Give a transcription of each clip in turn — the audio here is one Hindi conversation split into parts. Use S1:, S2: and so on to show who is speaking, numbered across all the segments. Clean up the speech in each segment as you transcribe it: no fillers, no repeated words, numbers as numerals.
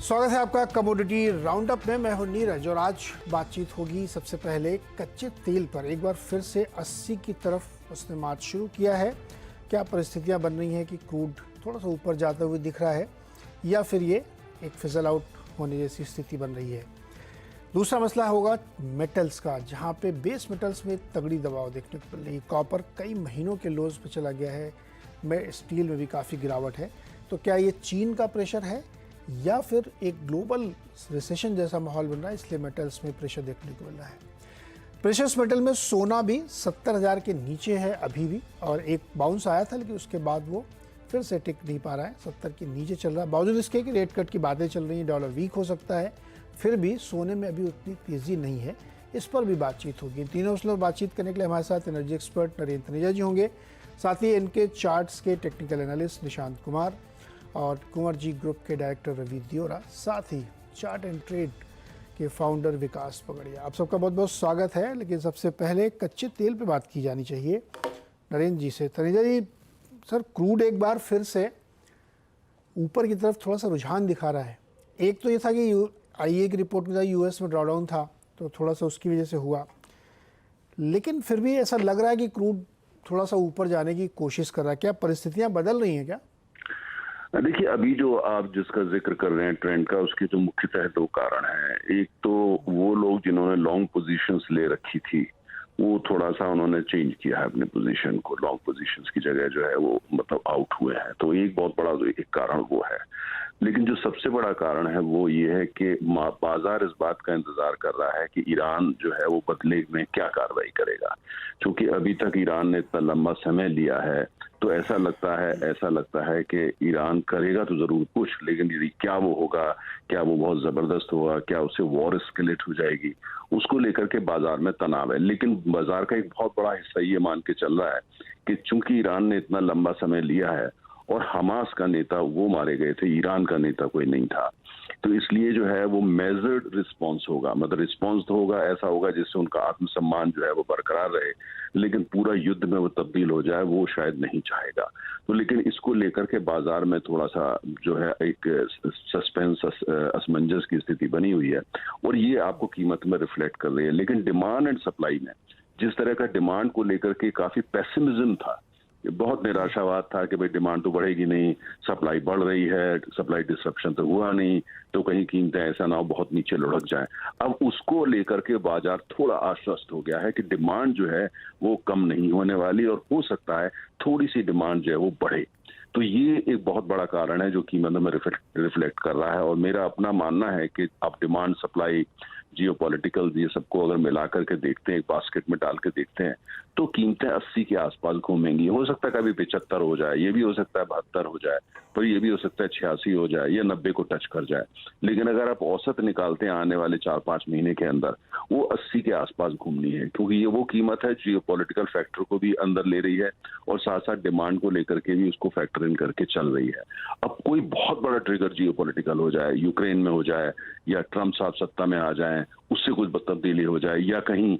S1: स्वागत है आपका कमोडिटी राउंड अप में। मैं हूं नीरज और आज बातचीत होगी सबसे पहले कच्चे तेल पर। एक बार फिर से 80 की तरफ उसने मार्च शुरू किया है। क्या परिस्थितियां बन रही हैं कि क्रूड थोड़ा सा ऊपर जाते हुए दिख रहा है या फिर ये एक फिजल आउट होने जैसी स्थिति बन रही है। दूसरा मसला होगा मेटल्स का, जहां पे बेस मेटल्स में तगड़ी दबाव देखने को मिल रही है। कॉपर कई महीनों के लोज पे चला गया है, स्टील में भी काफ़ी गिरावट है। तो क्या ये चीन का प्रेशर है या फिर एक ग्लोबल रिसेशन जैसा माहौल बन रहा है, इसलिए मेटल्स में प्रेशर देखने को मिल रहा है। प्रेशस मेटल में सोना भी 70,000 के नीचे है अभी भी, और एक बाउंस आया था लेकिन उसके बाद वो फिर से टिक नहीं पा रहा है, 70 के नीचे चल रहा है। बावजूद इसके कि रेट कट की बातें चल रही हैं, डॉलर वीक हो सकता है, फिर भी सोने में अभी उतनी तेज़ी नहीं है। इस पर भी बातचीत होगी। तीनों मसलों पर बातचीत करने के लिए हमारे साथ एनर्जी एक्सपर्ट नरेंद्र तनेजा जी होंगे, साथ ही इनके चार्ट्स के टेक्निकल एनालिस्ट निशांत कुमार और कुंवर जी ग्रुप के डायरेक्टर रवि दियोरा, साथ ही चार्ट एंड ट्रेड के फाउंडर विकास पगड़िया। आप सबका बहुत बहुत स्वागत है। लेकिन सबसे पहले कच्चे तेल पे बात की जानी चाहिए नरेंद्र जी से। तनेजा जी, सर क्रूड एक बार फिर से ऊपर की तरफ थोड़ा सा रुझान दिखा रहा है। एक तो ये था कि आईईए की रिपोर्ट में यूएस में ड्रॉडाउन था तो थोड़ा सा उसकी वजह से हुआ, लेकिन फिर भी ऐसा लग रहा है कि क्रूड थोड़ा सा ऊपर जाने की कोशिश कर रहा है। क्या परिस्थितियाँ बदल रही हैं क्या?
S2: देखिए, अभी जो आप जिसका जिक्र कर रहे हैं ट्रेंड का, उसके जो मुख्यतः दो कारण हैं। एक तो वो लोग जिन्होंने लॉन्ग पोजीशंस ले रखी थी, वो थोड़ा सा उन्होंने चेंज किया है अपने पोजीशन को। लॉन्ग पोजीशंस की जगह जो है वो मतलब आउट हुए हैं, तो एक बहुत बड़ा जो एक कारण वो है। लेकिन जो सबसे बड़ा कारण है वो ये है कि बाजार इस बात का इंतजार कर रहा है कि ईरान जो है वो बदले में क्या कार्रवाई करेगा। क्योंकि अभी तक ईरान ने इतना लंबा समय लिया है, तो ऐसा लगता है कि ईरान करेगा तो जरूर कुछ, लेकिन क्या वो होगा, क्या वो बहुत जबरदस्त होगा, क्या उससे वॉर एस्केलेट हो जाएगी, उसको लेकर के बाजार में तनाव है। लेकिन बाजार का एक बहुत बड़ा हिस्सा ये मान के चल रहा है कि चूंकि ईरान ने इतना लंबा समय लिया है और हमास का नेता वो मारे गए थे, ईरान का नेता कोई नहीं था, तो इसलिए जो है वो मेजर्ड रिस्पांस होगा। मतलब रिस्पांस तो होगा, ऐसा होगा जिससे उनका आत्मसम्मान जो है वो बरकरार रहे, लेकिन पूरा युद्ध में वो तब्दील हो जाए वो शायद नहीं चाहेगा। तो लेकिन इसको लेकर के बाजार में थोड़ा सा जो है एक सस्पेंस, असमंजस की स्थिति बनी हुई है, और ये आपको कीमत में रिफ्लेक्ट कर रही है। लेकिन डिमांड एंड सप्लाई में जिस तरह का डिमांड को लेकर के काफी पेसिमिज्म था, बहुत निराशावाद था कि भाई डिमांड तो बढ़ेगी नहीं, सप्लाई बढ़ रही है, सप्लाई डिसरप्शन तो हुआ नहीं, तो कहीं कीमतें ऐसा ना हो बहुत नीचे लुढ़क जाएं। अब उसको लेकर के बाजार थोड़ा आश्वस्त हो गया है कि डिमांड जो है वो कम नहीं होने वाली, और हो सकता है थोड़ी सी डिमांड जो है वो बढ़े। तो ये एक बहुत बड़ा कारण है जो कीमतों में रिफ्लेक्ट कर रहा है। और मेरा अपना मानना है कि आप डिमांड, सप्लाई, जियोपॉलिटिकल, ये सबको अगर मिलाकर के देखते हैं, एक बास्केट में डाल के देखते हैं, तो कीमतें 80 के आसपास घूमेंगी। हो सकता है कभी 75 हो जाए, ये भी हो सकता है 72 हो जाए, पर ये भी हो सकता है 86 हो जाए या 90 को टच कर जाए। लेकिन अगर आप औसत निकालते हैं आने वाले 4-5 महीने के अंदर, वो 80 के आसपास घूमनी है, क्योंकि ये वो कीमत है जियोपॉलिटिकल फैक्टर को भी अंदर ले रही है और साथ साथ डिमांड को लेकर के भी उसको फैक्टर इन करके चल रही है। अब कोई बहुत बड़ा ट्रिगर जियोपॉलिटिकल हो जाए, यूक्रेन में हो जाए, या ट्रंप साहब सत्ता में आ जाए, उससे कुछ तब्दीली हो जाए, या कहीं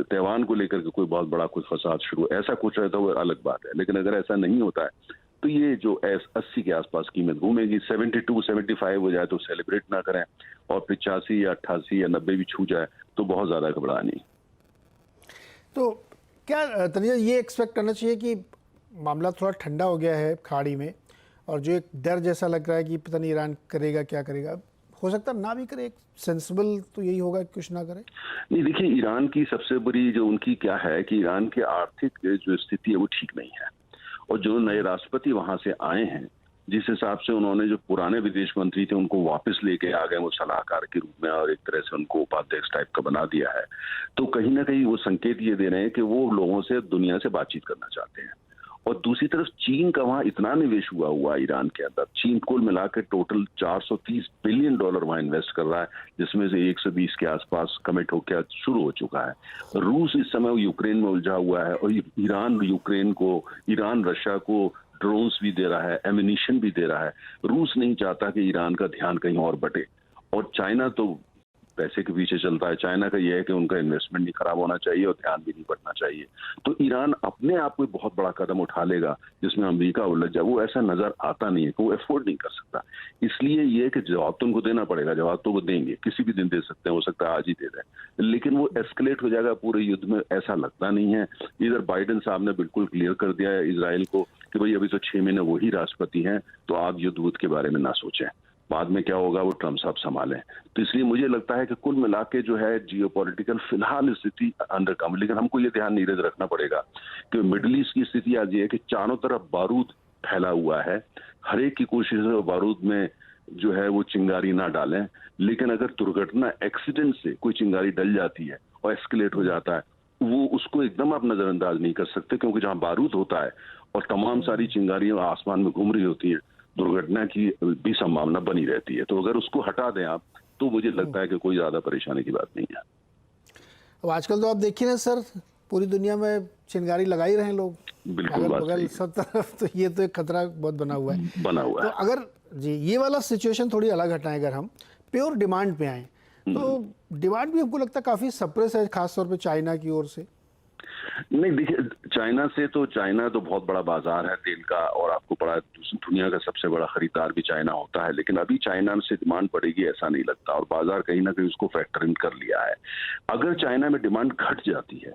S2: तैवान को लेकर के कोई बहुत बड़ा कुछ फसाद शुरू, ऐसा कुछ है तो वो अलग बात है। लेकिन अगर ऐसा नहीं होता है तो ये जो 80 के आसपास कीमत घूमेगी। 72, 75 हो जाए तो सेलिब्रेट ना करें, और 85 या 88 या 90 भी छू जाए तो बहुत ज्यादा घबरा नहीं।
S1: तो क्या तनिया ये एक्सपेक्ट करना चाहिए कि मामला थोड़ा ठंडा हो गया है खाड़ी में, और जो एक डर जैसा लग रहा है कि पता नहीं ईरान करेगा क्या करेगा, हो सकता ना भी करे, एक सेंसिबल तो यही होगा कि कुछ ना करे?
S2: नहीं, देखिए, ईरान की सबसे बड़ी जो उनकी क्या है कि ईरान की आर्थिक जो स्थिति है वो ठीक नहीं है, और जो नए राष्ट्रपति वहां से आए हैं, जिस हिसाब से उन्होंने जो पुराने विदेश मंत्री थे उनको वापस लेके आ गए वो सलाहकार के रूप में, और एक तरह से उनको उपाध्यक्ष टाइप का बना दिया है, तो कहीं ना कहीं वो संकेत ये दे रहे हैं कि वो लोगों से, दुनिया से बातचीत करना चाहते हैं। और दूसरी तरफ चीन का वहां इतना निवेश हुआ ईरान के अंदर, चीन कुल मिलाकर टोटल $430 बिलियन वहां इन्वेस्ट कर रहा है, जिसमें से 120 के आसपास कमिट होकर शुरू हो चुका है। रूस इस समय यूक्रेन में उलझा हुआ है, और ईरान रशिया को ड्रोन्स भी दे रहा है, एमिनिशन भी दे रहा है। रूस नहीं चाहता कि ईरान का ध्यान कहीं और बटे, और चाइना तो पैसे के पीछे चलता है। चाइना का यह है कि उनका इन्वेस्टमेंट नहीं खराब होना चाहिए और ध्यान भी नहीं बढ़ना चाहिए। तो ईरान अपने आप कोई बहुत बड़ा कदम उठा लेगा जिसमें अमेरिका उलझ जाए, वो ऐसा नजर आता नहीं है कि वो एफोर्ड नहीं कर सकता। इसलिए ये कि जवाब तो उनको देना पड़ेगा, जवाब तो वो देंगे, किसी भी दिन दे सकते हैं, हो सकता है आज ही दे दें, लेकिन वो एस्केलेट हो जाएगा पूरे युद्ध में, ऐसा लगता नहीं है। इधर बाइडेन साहब ने बिल्कुल क्लियर कर दिया है इजराइल को कि भाई अभी तो 6 महीने वही राष्ट्रपति हैं, तो आप युद्ध के बारे में ना सोचें, बाद में क्या होगा वो ट्रम्प साहब संभालें। तो इसलिए मुझे लगता है कि कुल मिला के जो है जियोपॉलिटिकल फिलहाल स्थिति अंडर कम, लेकिन हमको ये ध्यान नीरज रखना पड़ेगा कि मिडिल ईस्ट की स्थिति आज ये है कि चारों तरफ बारूद फैला हुआ है, हर एक की कोशिश है बारूद में जो है वो चिंगारी ना डालें, लेकिन अगर दुर्घटना एक्सीडेंट से कोई चिंगारी डल जाती है और एस्केलेट हो जाता है, वो उसको एकदम आप नजरअंदाज नहीं कर सकते, क्योंकि जहां बारूद होता है और तमाम सारी चिंगारियां आसमान में घूम रही होती हैं, दुर्घटना की भी संभावना बनी रहती है। तो अगर उसको हटा दें आप, तो मुझे लगता है कि कोई ज्यादा परेशानी की बात नहीं है।
S1: अब आजकल तो आप देखिए ना सर, पूरी दुनिया में चिंगारी लगा ही रहे हैं लोग,
S2: बिल्कुल
S1: अगल बगल सब तरफ, तो ये तो एक खतरा बहुत बना हुआ है। तो अगर जी ये वाला सिचुएशन थोड़ी अलग हटाएं, अगर हम प्योर डिमांड पे आए तो डिमांड भी हमको लगता है काफी सप्रेस है, खासतौर पे चाइना की ओर से।
S2: नहीं देखिए, चाइना तो बहुत बड़ा बाजार है तेल का, और आपको पता है दुनिया का सबसे बड़ा खरीदार भी चाइना होता है, लेकिन अभी चाइना से डिमांड बढ़ेगी ऐसा नहीं लगता, और बाजार कहीं ना कहीं उसको फैक्टर इन कर लिया है। अगर चाइना में डिमांड घट जाती है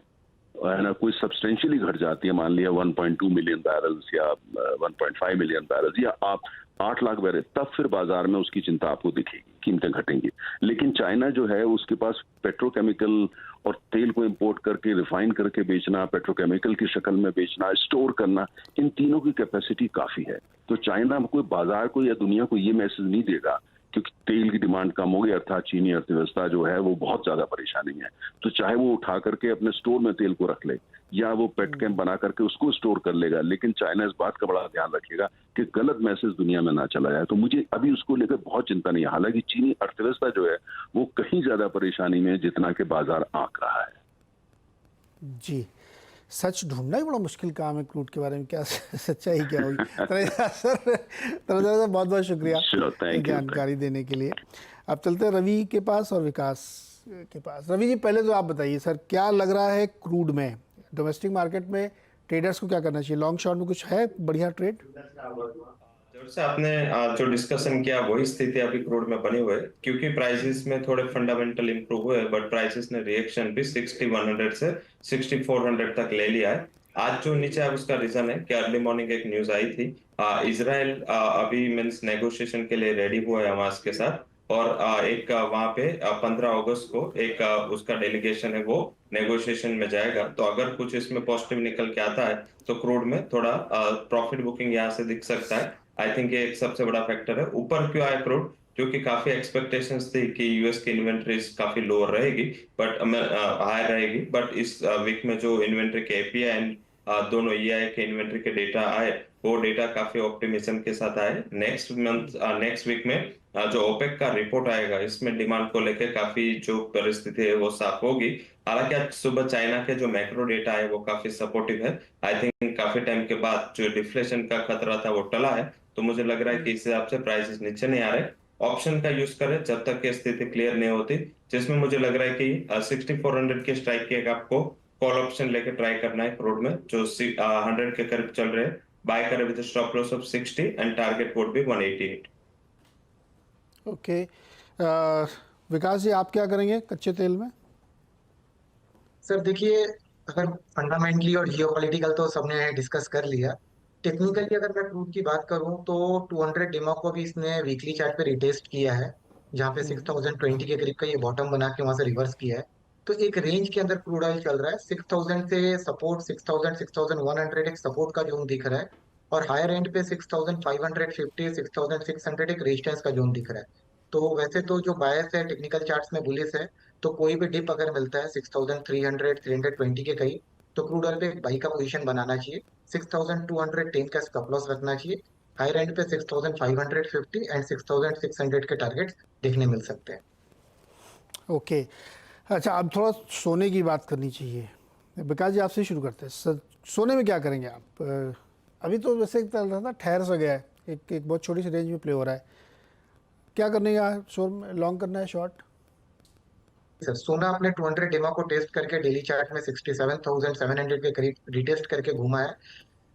S2: ना, कोई सब्सटेंशियली घट जाती है, मान लिया 1.2 मिलियन बैरल्स या 1.5 मिलियन बैरल्स या आप 8 लाख बैरल, तब फिर बाजार में उसकी चिंता आपको दिखेगी, कीमतें घटेंगी। लेकिन चाइना जो है उसके पास पेट्रोकेमिकल और तेल को इंपोर्ट करके रिफाइन करके बेचना, पेट्रोकेमिकल की शक्ल में बेचना, स्टोर करना, इन तीनों की कैपेसिटी काफी है। तो चाइना कोई बाजार को या दुनिया को ये मैसेज नहीं देगा क्योंकि तेल की डिमांड कम हो गई, अर्थात चीनी अर्थव्यवस्था जो है वो बहुत ज्यादा परेशानी है, तो चाहे वो उठा करके अपने स्टोर में तेल को रख ले या वो पेटकेम बना करके उसको स्टोर कर लेगा, लेकिन चाइना इस बात का बड़ा ध्यान रखेगा कि गलत मैसेज दुनिया में ना चला जाए। तो मुझे अभी उसको लेकर बहुत चिंता नहीं है। हालांकि चीनी अर्थव्यवस्था जो है वो कहीं ज्यादा परेशानी में है जितना कि बाजार आंक रहा है।
S1: जी, सच ढूंढना ही बड़ा मुश्किल काम है क्रूड के बारे में, क्या सच्चाई क्या होगी। सर बहुत बहुत शुक्रिया जानकारी देने के लिए। अब चलते हैं रवि के पास और विकास के पास। रवि जी, पहले तो आप बताइए सर, क्या लग रहा है क्रूड में, डोमेस्टिक मार्केट में ट्रेडर्स को क्या करना चाहिए? लॉन्ग शॉर्ट में कुछ है बढ़िया ट्रेड?
S3: जब से आपने जो डिस्कशन किया वही स्थिति अभी क्रूड में बनी हुई है, क्योंकि प्राइसेस में थोड़े फंडामेंटल इंप्रूव हुए, बट प्राइसेस ने रिएक्शन भी 6100 से 6400 तक ले लिया है। आज जो नीचे है उसका रीजन है कि अर्ली मॉर्निंग एक न्यूज आई थी, इजराइल अभी मींस नेगोशिएशन के लिए रेडी हुआ है हमास के साथ, और एक वहां पे 15 अगस्त को एक उसका डेलीगेशन है वो नेगोशिएशन में जाएगा। तो अगर कुछ इसमें पॉजिटिव निकल के आता है तो क्रूड में थोड़ा प्रॉफिट बुकिंग यहाँ से दिख सकता है। आई थिंक ये एक सबसे बड़ा फैक्टर है। ऊपर क्यों आया क्रूड? क्योंकि काफी एक्सपेक्टेशंस थी कि यूएस की इन्वेंट्रीज काफी लोअर रहेगी, बट हायर रहेगी, बट इस वीक में जो इन्वेंट्री के एपीआई एंड दोनों ईआई के इन्वेंट्री के डेटा आए, वो डेटा काफी ऑप्टिमिज्म के साथ आए। नेक्स्ट वीक में जो ओपेक का रिपोर्ट आएगा, इसमें डिमांड को लेकर काफी जो परिस्थिति है वो साफ होगी। हालांकि आज सुबह चाइना के जो मैक्रो डेटा है वो काफी सपोर्टिव है। आई थिंक काफी टाइम के बाद जो डिफ्लेशन का खतरा था वो टला है, तो मुझे लग रहा है कि इस हिसाब से प्राइसेस नीचे नहीं आ रहे। ऑप्शन का यूज करें जब तक की स्थिति क्लियर नहीं होती, जिसमें मुझे लग रहा है कि 6400 के स्ट्राइक के आपको कॉल ऑप्शन लेके ट्राई करना है क्रूड में, जो 100 के करीब चल रहे हैं। बाय करें with stop loss of 60 and target would be 188।
S1: Okay, Vikas ji आप क्या करेंगे कच्चे तेल में?
S4: सर देखिए, अगर फंडामेंटली और जियोपॉलिटिकल तो सबने डिस्कस कर लिया। टेक्निकली अगर मैं क्रूड की बात करूं तो 200 डिमो को भी इसने वीकली चार्ट पे रिटेस्ट किया है, जहां पे 6020 के करीब का ये बॉटम बना के वहां से रिवर्स किया है। तो एक रेंज के अंदर क्रूड ऑयल चल रहा है। 6000 से सपोर्ट 6000 6100 एक सपोर्ट का जोन दिख रहा है, और हायर एंड पे 6550 6600 एक रेजिस्टेंस का जोन दिख रहा है। तो वैसे तो जो बायस है टेक्निकल चार्ट्स में बुलिश है, तो कोई भी डिप अगर मिलता है 6300 320 के करीब, तो क्रूड ऑयल पे एक बाई का पोजीशन बनाना चाहिए। 6210 का स्टॉप लॉस रखना चाहिए। हायर एंड पे 6550 एंड 6600 के टारगेट्स देखने मिल सकते हैं।
S1: ओके, अच्छा अब थोड़ा सोने की बात करनी चाहिए। विकास जी आपसे शुरू करते हैं। सोने में क्या करेंगे आप? अभी तो वैसे चल रहा था, ठहर सा गया है, एक बहुत छोटी सी रेंज में प्ले हो रहा है। क्या करने का? लॉन्ग करना है, शॉर्ट?
S4: सर, सोना अपने 200 डेमा को टेस्ट करके डेली चार्ट में 67,700 के करीब रिटेस्ट करके घुमा है।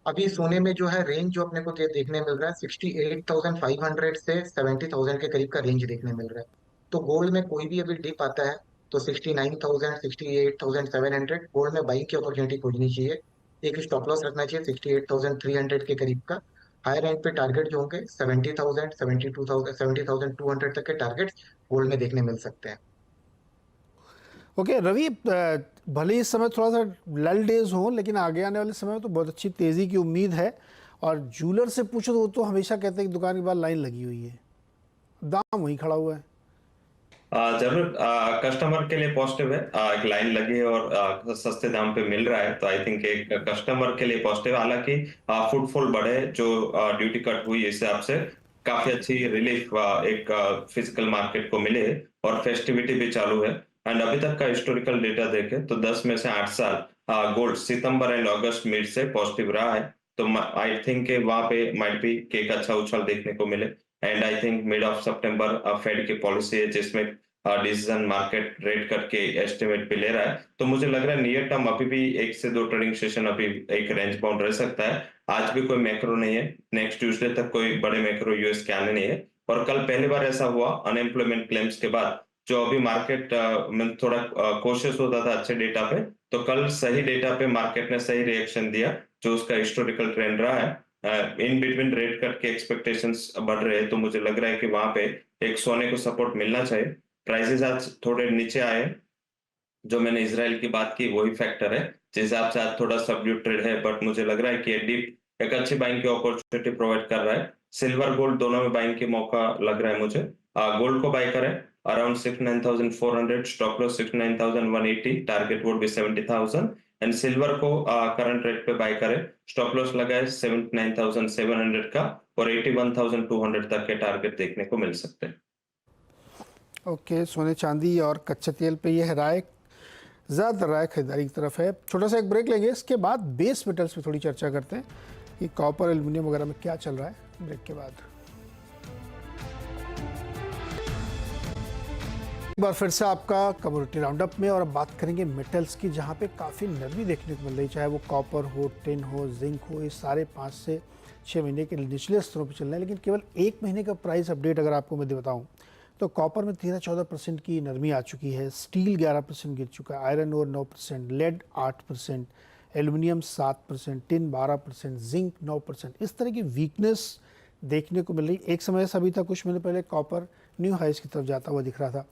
S4: अभी सोने में जो है रेंज जो अपने को देखने मिल रहा है 68,500 से 70,000 के करीब का रेंज देखने मिल रहा है। तो गोल्ड में कोई भी अभी डिप आता है तो 69,000 68,700 गोल्ड में बाइंग की अपॉर्चुनिटी खोजनी चाहिए। एक स्टॉप लॉस रखना चाहिए 68,300 के करीब का। हायर एंड पे टारगेट जो होंगे 70,000 72,000 70,200 तक के टारगेट्स गोल्ड में देखने मिल सकते हैं।
S1: ओके रवि, भले ही इस समय थोड़ा सा लल डेज हो, लेकिन आगे आने वाले समय में तो बहुत अच्छी तेज़ी की उम्मीद है। और जूलर से पूछो तो वो तो हमेशा कहते हैं कि दुकान के बाद लाइन लगी हुई है, दाम वहीं खड़ा हुआ है।
S3: जरूर कस्टमर के लिए पॉजिटिव है। एक लाइन लगी है और सस्ते दाम पे मिल रहा है, तो आई थिंक एक कस्टमर के लिए पॉजिटिव। हालांकि फुटफॉल बढ़े जो ड्यूटी कट हुई इस हिसाब से काफी अच्छी रिलीफ एक फिजिकल मार्केट को मिले और फेस्टिविटी भी चालू है। एंड अभी तक का हिस्टोरिकल डेटा देखें तो 10 में से 8 साल gold September and August mid से पॉजिटिव रहा है। तो आई थिंक वहां पे माइट भी एक अच्छा उछाल देखने को मिले। And I think mid of सितंबर फेड की पॉलिसी है जिसमें डिसीजन मार्केट रेट करके एस्टिमेट पे ले रहा है। तो मुझे लग रहा है नियर टर्म अभी भी 1 से 2 ट्रेडिंग सेशन अभी एक रेंज बाउंड रह सकता है। आज भी कोई मैक्रो नहीं है, नेक्स्ट ट्यूसडे तक कोई बड़े मैक्रो यूएस के आने नहीं है। और कल पहली बार ऐसा हुआ अनएम्प्लॉयमेंट क्लेम्स के बाद, जो अभी मार्केट में थोड़ा कोशिश होता था अच्छे डेटा पे, तो कल सही डेटा पे मार्केट ने सही रिएक्शन दिया जो उसका हिस्टोरिकल ट्रेंड रहा है। इन बिटवीन रेट कट के एक्सपेक्टेशंस बढ़ रहे हैं, तो मुझे लग रहा है कि वहां पे एक सोने को सपोर्ट मिलना चाहिए। प्राइसेस आज थोड़े नीचे आए, जो मैंने इजराइल की बात की वही फैक्टर है जिस हिसाब से आज थोड़ा सबड्यूड ट्रेड है। बट मुझे लग रहा है कि डीप एक अच्छी बाइंग की अपॉर्चुनिटी प्रोवाइड कर रहा है। सिल्वर गोल्ड दोनों में बाइंग की मौका लग रहा है मुझे। गोल्ड को बाय करें around 69,400, stop loss 69,180, target would B 70,000। And silver को करंट रेट पे बाय करें, स्टॉप लॉस लगाए 79,700 का और 81,200 तक के टारगेट देखने को मिल सकते हैं।
S1: ओके, सोने चांदी और कच्चे तेल पे ये है राय, ज़्यादातर राय खरीदारी की तरफ है। छोटा सा एक ब्रेक लेंगे, इसके बाद बेस मेटल्स पे थोड़ी चर्चा करते हैं कि कॉपर एल्युमिनियम वगैरह में क्या चल रहा है ब्रेक के बाद। एक बार फिर से आपका कमोडिटी राउंडअप में, और अब बात करेंगे मेटल्स की, जहाँ पे काफ़ी नरमी देखने को मिल रही है। चाहे वो कॉपर हो, टिन हो, जिंक हो, ये सारे 5 से 6 महीने के निचले स्तरों पर चल रहे हैं। लेकिन केवल 1 महीने का प्राइस अपडेट अगर आपको मैं बताऊँ तो कॉपर में 13-14% की नरमी आ चुकी है, स्टील 11% गिर चुका है, iron ore 9%, lead 8%, aluminium 7%, tin 12%, zinc 9%। इस तरह की वीकनेस देखने को मिल रही। एक समय से अभी तक कुछ महीने पहले कॉपर न्यू हाइस की तरफ जाता हुआ दिख रहा था।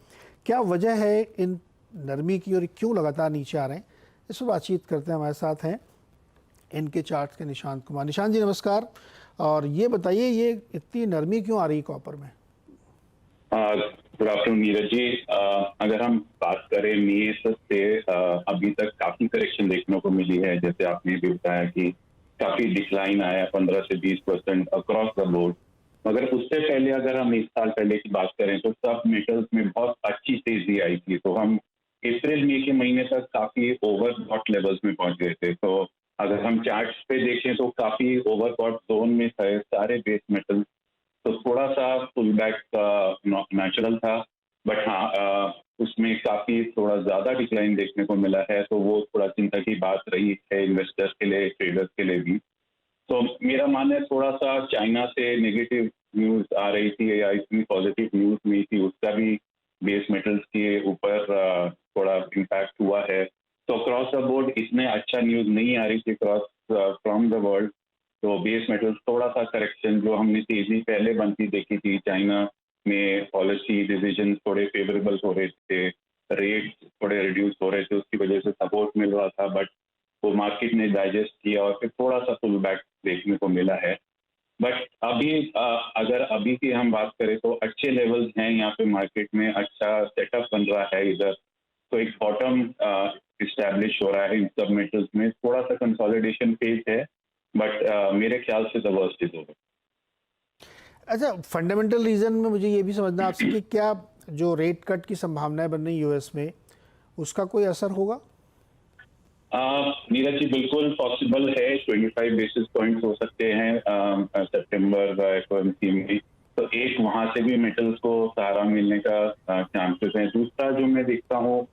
S1: क्या वजह है इन नरमी की और क्यों लगातार नीचे आ रहे हैं, इस पर बातचीत करते हैं। हमारे साथ हैं इनके चार्ट के निशांत कुमार। निशांत जी नमस्कार, और ये बताइए ये इतनी नरमी क्यों आ रही है कॉपर में?
S5: Good afternoon Neeraj ji. अगर हम बात करें मई से अभी तक काफी करेक्शन देखने को मिली है। जैसे आपने भी बताया कि काफी डिक्लाइन आया 15 से 20% अक्रॉस द बोर्ड। मगर उससे पहले अगर हम 1 साल पहले की बात करें तो सब मेटल्स में बहुत अच्छी तेजी आई थी। तो हम अप्रैल मई के महीने तक काफी ओवरबॉट लेवल्स में पहुंच गए थे। तो अगर हम चार्ट्स पे देखें तो काफी ओवरबॉट जोन में थे सारे बेस मेटल्स। तो थोड़ा सा पुल बैक नेचुरल था, बट हाँ उसमें काफी थोड़ा ज्यादा डिक्लाइन देखने को मिला है। तो वो थोड़ा चिंता की बात रही है इन्वेस्टर्स के लिए, ट्रेडर्स के लिए भी। तो मेरा मानना है थोड़ा सा चाइना से नेगेटिव न्यूज आ रही थी या इतनी पॉजिटिव न्यूज नहीं थी, उसका भी बेस मेटल्स के ऊपर थोड़ा इम्पैक्ट हुआ है। तो अक्रॉस द बोर्ड इसमें अच्छा न्यूज नहीं आ रही थी फ्रॉम द वर्ल्ड। तो बेस मेटल्स थोड़ा सा करेक्शन जो हमने तेजी पहले बनती देखी थी, चाइना में पॉलिसी डिसीजन थोड़े फेवरेबल हो रहे थे, रेट थोड़े रिड्यूस हो रहे थे, उसकी वजह से सपोर्ट मिल रहा था। बट वो मार्केट ने डाइजेस्ट किया और फिर थोड़ा सा पुल बैक देखने को मिला है। बट अभी अगर अभी की हम बात करें तो अच्छे लेवल्स हैं यहाँ पे मार्केट में, अच्छा सेटअप बन रहा है इधर। तो एक बॉटम इस्टेब्लिश हो रहा है इन सब मेटल्स में। थोड़ा सा कंसोलिडेशन फेज है, बट मेरे ख्याल से द वर्स्ट इज ओवर।
S1: अच्छा, फंडामेंटल रीज़न में मुझे ये भी समझना आपसे कि क्या जो रेट कट की संभावनाएं बन रही यूएस में, उसका कोई असर होगा?
S5: नीरज जी बिल्कुल पॉसिबल है। 25 बेसिस पॉइंट्स हो सकते हैं सितंबर FOMC में। तो एक वहां से भी मेटल्स को सहारा मिलने का चांसेस है। दूसरा जो मैं देखता हूँ,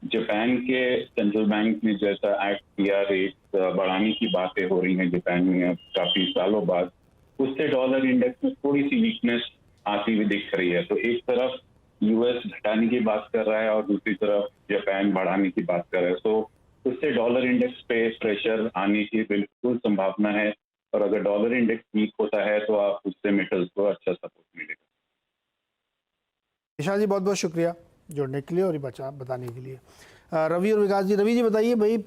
S5: जापान के सेंट्रल बैंक ने जैसा एक्ट किया, रेट बढ़ाने की बातें हो रही हैं जापान में अब काफी सालों बाद, उससे डॉलर इंडेक्स में थोड़ी सी वीकनेस आती हुई दिख रही है। तो एक तरफ यूएस घटाने की बात कर रहा है और दूसरी तरफ जापान बढ़ाने की बात कर रहा है। तो उससे डॉलर इंडेक्स पे प्रेशर आने की बिल्कुल संभावना है, और अगर डॉलर इंडेक्स वीक होता है तो आप उससे मेटल्स को अच्छा सपोर्ट मिलेगा।
S1: निशान जी बहुत बहुत शुक्रिया जुड़ने के लिए और ये बताने के लिए। रवि और विकास जी, रवि जी बताइए भाई,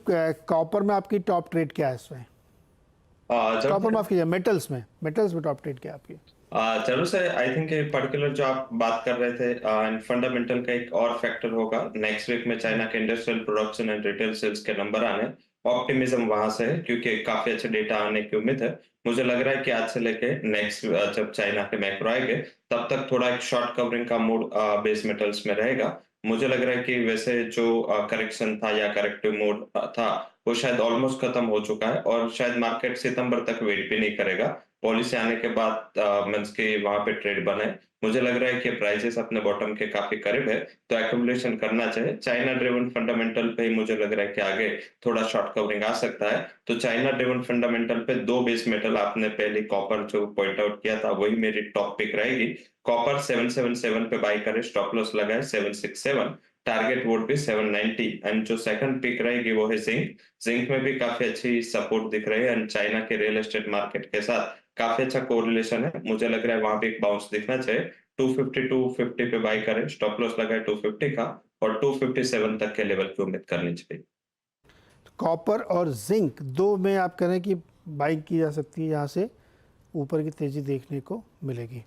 S1: कॉपर में आपकी टॉप ट्रेड क्या है इसमें? कॉपर माफ कीजिए, मेटल्स में टॉप ट्रेड क्या है आपकी?
S3: जरूर से आई थिंक पर्टिकुलर जो आप बात कर रहे थे एंड फंडामेंटल का एक और फैक्टर होगा नेक्स्ट वीक में चाइना के industrial production and retail sales के नंबर आने, ऑप्टिमिज्म वहां से है क्योंकि काफी अच्छे डेटा आने की उम्मीद है। मुझे लग रहा है कि आज से लेके नेक्स्ट जब चाइना के मैक्रो आएंगे तब तक थोड़ा एक शॉर्ट कवरिंग का मूड बेस मेटल्स में रहेगा। मुझे लग रहा है कि वैसे जो करेक्शन था या करेक्टिव मोड था वो शायद ऑलमोस्ट खत्म हो चुका है और शायद मार्केट सितंबर तक वेट भी नहीं करेगा। पॉलिसी आने के बाद मींस के वहां पे ट्रेड बने। मुझे लग रहा है कि प्राइसेस अपने बॉटम के काफी करीब है, तो एक्यूमुलेशन करना चाहिए। चाइना ड्रिवन फंडामेंटल पे ही मुझे लग रहा है कि आगे थोड़ा शॉर्ट कवरिंग आ सकता है। तो चाइना ड्रिवन फंडामेंटल पे दो बेस मेटल आपने पहले कॉपर जो पॉइंट आउट किया था वही मेरी टॉप पिक रहेगी। कॉपर 777 पे बाई करे, स्टॉप लॉस लगाए 767, टारगेट वोट भी 790 एंड जो सेकंड पिक रहेगी वो है जिंक में भी काफी अच्छी सपोर्ट दिख रही है एंड चाइना के रियल एस्टेट मार्केट के साथ काफी अच्छा कोरिलेशन है। मुझे लग रहा है वहां पे एक बाउंस दिखना चाहिए। 250 पे बाई करें, स्टॉप लॉस लगाए 250 का और 257 तक के लेवल की उम्मीद करनी चाहिए।
S1: कॉपर और जिंक दो में आप कह रहे हैं कि बाइंग की जा सकती है, यहाँ से ऊपर की तेज़ी देखने को मिलेगी।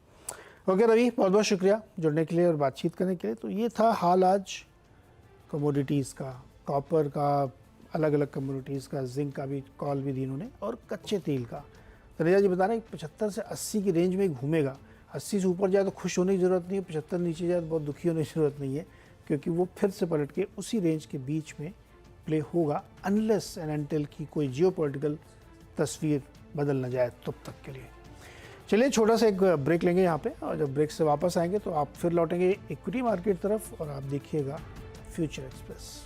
S1: ओके रवि, बहुत बहुत शुक्रिया जुड़ने के लिए और बातचीत करने के लिए। तो ये था हाल आज कमोडिटीज़ का, कॉपर का, अलग अलग कमोडिटीज़ का, जिंक का भी कॉल भी दी इन्होंने और कच्चे तेल का। तनेजा जी बता रहे हैं 75 से 80 की रेंज में घूमेगा। 80 से ऊपर जाए तो खुश होने की ज़रूरत नहीं है, 75 नीचे जाए तो बहुत दुखी होने की ज़रूरत नहीं है, क्योंकि वो फिर से पलट के उसी रेंज के बीच में प्ले होगा, अनलेस एंड अनटिल की कोई जियोपॉलिटिकल तस्वीर बदल न जाए तब तक के लिए। चलिए छोटा सा एक ब्रेक लेंगे यहाँ पे, और जब ब्रेक से वापस आएंगे तो आप फिर लौटेंगे इक्विटी मार्केट तरफ और आप देखिएगा फ्यूचर एक्सप्रेस।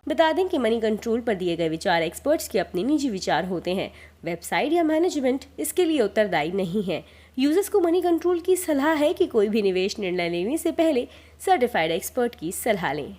S6: बता दें कि मनी कंट्रोल पर दिए गए विचार एक्सपर्ट्स के अपने निजी विचार होते हैं। वेबसाइट या मैनेजमेंट इसके लिए उत्तरदायी नहीं है। यूजर्स को मनी कंट्रोल की सलाह है कि कोई भी निवेश निर्णय लेने से पहले सर्टिफाइड एक्सपर्ट की सलाह लें।